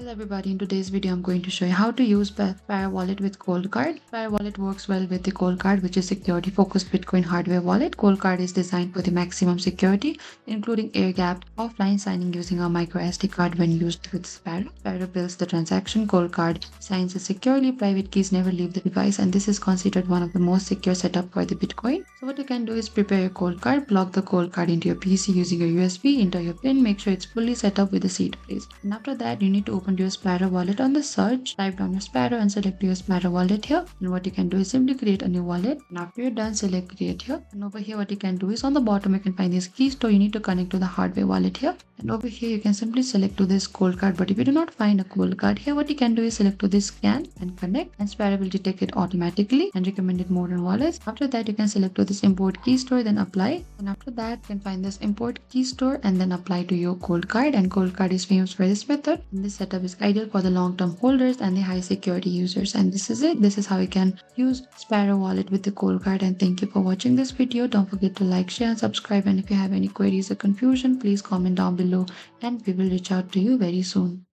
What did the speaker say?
Hello everybody, in today's video I'm going to show you how to use Sparrow Wallet with ColdCard. Sparrow Wallet works well with the ColdCard, which is security focused Bitcoin hardware wallet. ColdCard is designed for the maximum security, including air-gapped offline signing using a micro SD card when used with Sparrow. Sparrow builds the transaction, ColdCard signs it securely, private keys never leave the device, and this is considered one of the most secure setup for the Bitcoin. So what you can do is prepare your ColdCard, plug the ColdCard into your PC using a USB, enter your PIN, make sure it's fully set up with a seed phrase. And after that, you need to open your Sparrow wallet on the search, type down your Sparrow and select your Sparrow wallet here. And what you can do is simply create a new wallet. And after you're done, select create here. And over here, what you can do is on the bottom, you can find this key store. You need to connect to the hardware wallet here. And over here, you can simply select to this ColdCard. But if you do not find a ColdCard here, what you can do is select to this scan and connect. And Sparrow will detect it automatically and recommend it more than wallets. After that, you can select to this import key store, then apply. And after that, you can find this import key store and then apply to your ColdCard. And ColdCard is famous for this method. And this setup is ideal for the long-term holders and the high security users. And this is it. This is how you can use Sparrow Wallet with the ColdCard. And thank you for watching this video. Don't forget to like, share, and subscribe. And if you have any queries or confusion, please comment down below and we will reach out to you very soon.